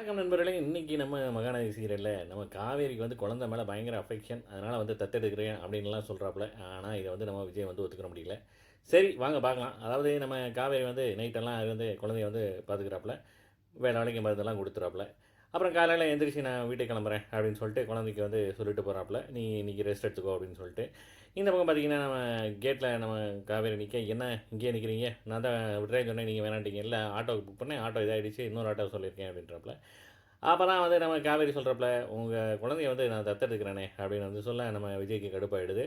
வணக்கம் நண்பர்களே! இன்னைக்கு நம்ம மகாநதி சீரியல்ல நம்ம காவேரிக்கு வந்து குழந்தை மேல பயங்கர அஃபெக்ஷன். அதனால வந்து தத்தெடுக்கிறேன் அப்படின்லாம் சொல்றாப்புல. ஆனா, இத வந்து நம்ம விஜய் வந்து ஒத்துக்கிற முடியல. சரி வாங்க பார்க்கலாம். அதாவது நம்ம காவேரி வந்து நைட்டெல்லாம் வந்து குழந்தைய வந்து பார்த்துக்கிறாப்புல. வேளாலைக்கு மருந்தெல்லாம் குடுத்துறாப்புல. அப்புறம் காலையில எந்திரிச்சு நான் வீட்டுக்கு கிளம்புறேன் அப்படின்னு சொல்லிட்டு குழந்தைக்கு வந்து சொல்லிட்டு போறாப்புல. நீ இன்னைக்கு ரெஸ்ட் எடுத்துக்கோ அப்படின்னு சொல்லிட்டு. இந்த பக்கம் பார்த்தீங்கன்னா, நம்ம கேட்ல நம்ம காவேரி நிக்க, "என்ன இங்கேயே நிக்கிறீங்க? நான் தான் விடுறேன்னு சொன்னேன். நீங்க வேணான்ட்டீங்க." "இல்ல ஆட்டோவுக்கு புக் பண்ணேன். ஆட்டோ இதாயிடுச்சு. இன்னொரு ஆட்டோ சொல்லியிருக்கேன்." அப்படின்றாப்புல. அப்பதான் வந்து நம்ம காவேரி சொல்றாப்புல, "உங்க குழந்தைய வந்து நான் தத்தெடுக்கிறேனே" அப்படின்னு வந்து சொல்ல, நம்ம விஜய்க்கு கடுப்பாயிடுது.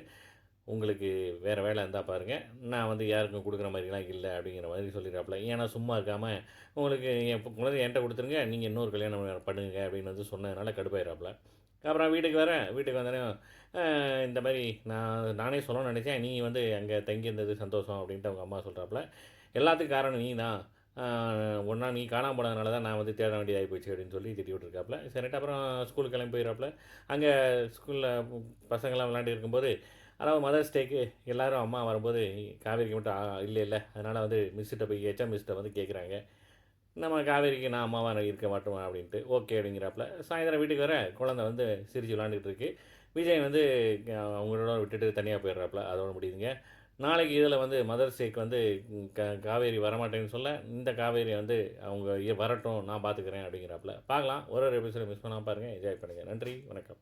"உங்களுக்கு வேற வேலை இருந்தா பாருங்க. நான் வந்து யாருக்கும் குடுக்குற மாரிலாம் இல்ல." அப்படிங்கிற மாதிரி சொல்லிடுறாப்புல. ஏன்னா சும்மா இருக்காம, "உங்களுக்கு என் குழந்தைய என்ட்ட குடுத்துருங்க. நீங்க இன்னொரு கல்யாணம் பண்ணுங்க." அப்படின்னு வந்து சொன்னதுனால கடுப்பாயிடுறாப்புல. அப்புறம் வீட்டுக்கு வரேன். வீட்டுக்கு வந்தோனே, அ இந்த மாரி நானே சொல்லணும்னு நெனச்சேன். நீ வந்து அங்க தங்கியிருந்தது சந்தோஷம் அப்படின்ட்டு அவங்க அம்மா சொல்றாப்புல. "எல்லாத்துக்கும் காரணம் நீ தான். அ ஒரு நாள் நீ காணாம போனதுனால தான் நான் வந்து தேட வேண்டியதாகி போச்சு." அப்படின்னு சொல்லி திட்டி விட்டுருக்காப்புல. சரின்ட்டு அப்புறம் ஸ்கூலுக்கு கிளம்பி போயிறாப்புல. அங்க ஸ்கூல்ல பசங்கள்லாம் விளையாண்டுட்டு இருக்கும்போது, அதாவது மதர்ஸ் டேக்கு எல்லாரும் அம்மா வரும்போது, காவேரிக்கு மட்டும் இல்ல இல்ல. அதனால வந்து மிஸ்ஸுட்ட போய் ஹெச்எம் மிஸ்ட்ட வந்து கேட்குறாங்க. நம்ம காவேரிக்கு நான் அம்மாவா நான் இருக்க மாட்டோமா அப்படின்ட்டு. ஓகே அப்படிங்கிறாப்புல. சாயந்தரம் வீட்டுக்கு வரேன், குழந்தை வந்து சிரிச்சு விளையாண்டுட்டு இருக்கு. விஜய் வந்து அவங்களோட விட்டுட்டு தனியா போயிடுறாப்புல. அதோட முடியுதுங்க. நாளைக்கு இதில வந்து மதர்ஸ் டேக்கு வந்து காவேரி வரமாட்டேன்னு சொல்ல, இந்த காவேரி வந்து அவங்க வரட்டும் நான் பார்த்துக்கிறேன் அப்படிங்கிறாப்புல. பார்க்கலாம். ஒரு ஒரு எபிசோட மிஸ் பண்ணாம பாருங்க. என்ஜாய் பண்ணுங்க. நன்றி, வணக்கம்.